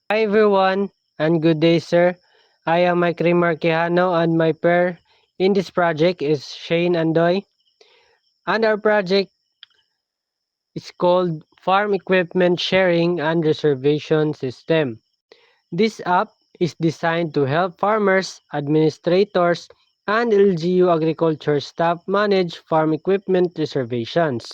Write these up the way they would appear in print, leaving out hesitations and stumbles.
Hi everyone and good day sir. I am Mike Quijano and my pair in this project is Shane Andoy and our project is called Farm Equipment Sharing and Reservation System. This app is designed to help farmers, administrators, and LGU agriculture staff manage farm equipment reservations.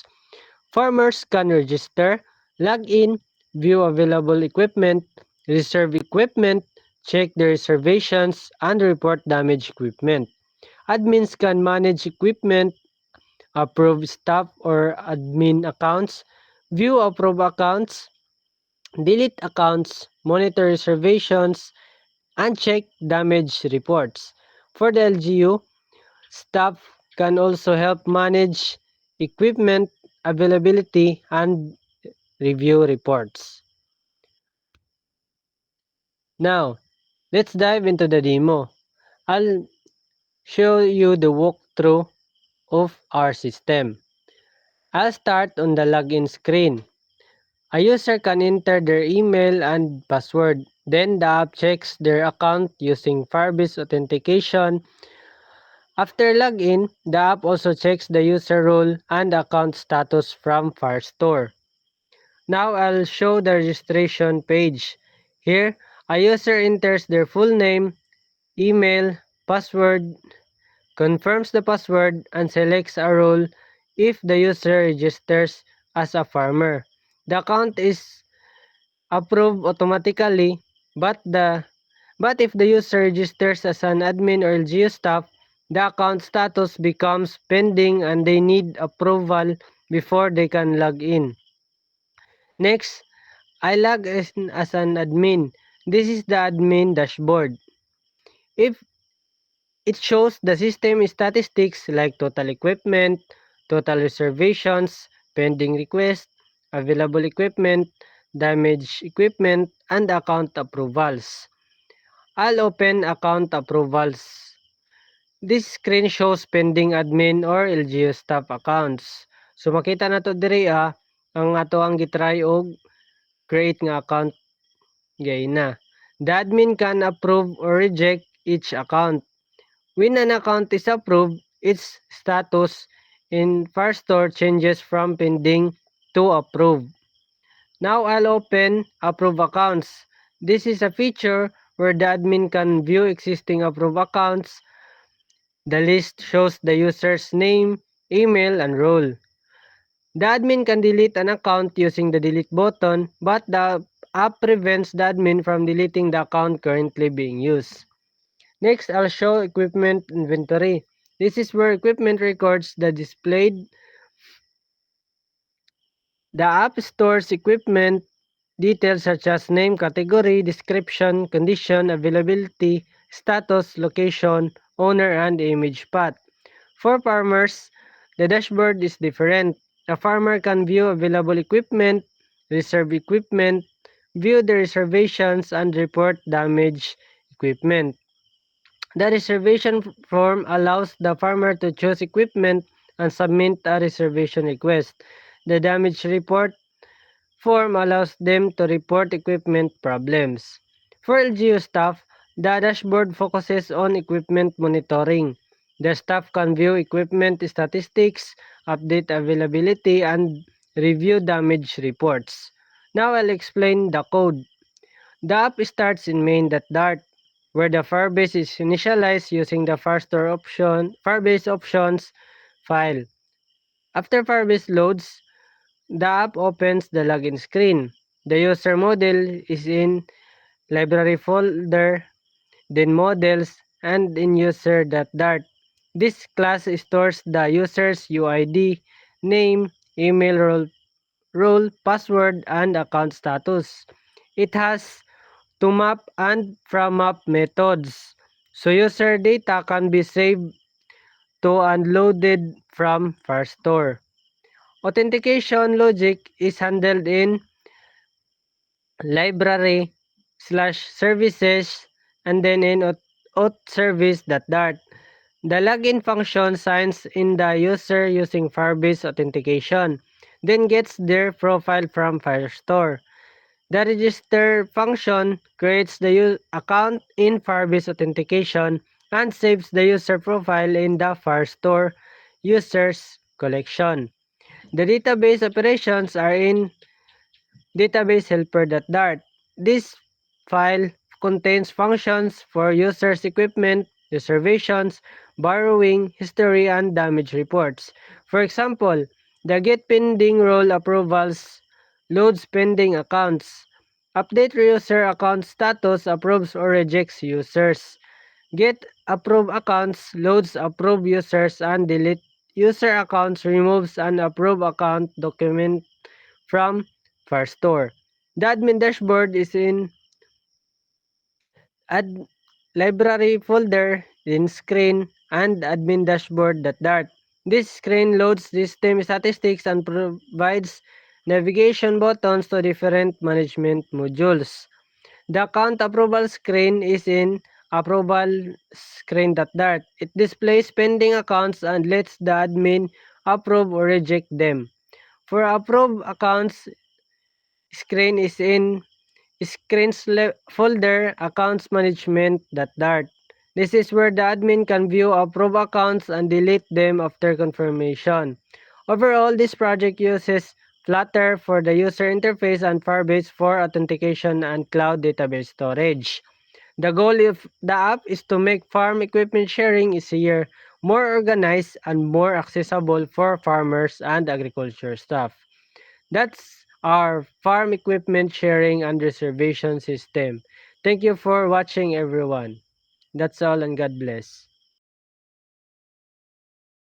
Farmers can register, log in, view available equipment, reserve equipment, check the reservations, and report damaged equipment. Admins can manage equipment, approve staff or admin accounts, view approve accounts, delete accounts, monitor reservations, and check damage reports. For the LGU, staff can also help manage equipment availability and review reports. Now, let's dive into the demo. I'll show you the walkthrough of our system. I'll start on the login screen. A user can enter their email and password. Then the app checks their account using Firebase authentication. After login, the app also checks the user role and account status from Firestore. Now I'll show the registration page. Here, a user enters their full name, email, password, confirms the password, and selects a role if the user registers as a farmer. The account is approved automatically, but if the user registers as an admin or LGU staff, the account status becomes pending and they need approval before they can log in. Next, I log in as an admin. This is the admin dashboard. If it shows the system statistics like total equipment, total reservations, pending request, available equipment, damaged equipment, and account approvals. I'll open account approvals. This screen shows pending admin or LGU staff accounts. So makita na to diri ang ato ang gitry og create nga account gay na. The admin can approve or reject each account. When an account is approved, its status in Firestore changes from pending to approved. Now I'll open Approve Accounts. This is a feature where the admin can view existing approved accounts. The list shows the user's name, email, and role. The admin can delete an account using the delete button, but the app prevents the admin from deleting the account currently being used. Next, I'll show equipment inventory. This is where equipment records the displayed. The app stores equipment details such as name, category, description, condition, availability, status, location, owner, and image path. For farmers, the dashboard is different. A farmer can view available equipment, reserve equipment, view the reservations, and report damaged equipment. The reservation form allows the farmer to choose equipment and submit a reservation request. The damage report form allows them to report equipment problems. For LGU staff, the dashboard focuses on equipment monitoring. The staff can view equipment statistics, update availability, and review damage reports. Now I'll explain the code. The app starts in main.dart, where the Firebase is initialized using the Firebase options file. After Firebase loads, the app opens the login screen. The user model is in library folder, then models, and in user.dart. This class stores the user's UID, name, email role, password, and account status. It has to map and from map methods. So user data can be saved to and loaded from Firestore. Authentication logic is handled in library slash services and then in auth The login function signs in the user using Firebase authentication, then gets their profile from Firestore. The register function creates the account in Firebase Authentication and saves the user profile in the Firestore users collection. The database operations are in database helper.dart. This file contains functions for users' equipment, reservations, borrowing, history, and damage reports. For example, the get pending role approvals loads pending accounts. Update user account status approves or rejects users. Get approve accounts loads approve users and delete user accounts removes an approved account document from Firestore. The admin dashboard is in Ad library folder in screen and admin dashboard.dart. This screen loads system statistics and provides navigation buttons to different management modules. The account approval screen is in approval screen.dart. It displays pending accounts and lets the admin approve or reject them. For approved accounts, screen is in screens folder accounts management.dart. This is where the admin can view approved accounts and delete them after confirmation. Overall, this project uses Flutter for the user interface and Firebase for authentication and cloud database storage. The goal of the app is to make farm equipment sharing easier, more organized, and more accessible for farmers and agriculture staff. That's our farm equipment sharing and reservation system. Thank you for watching, everyone. That's all, and God bless.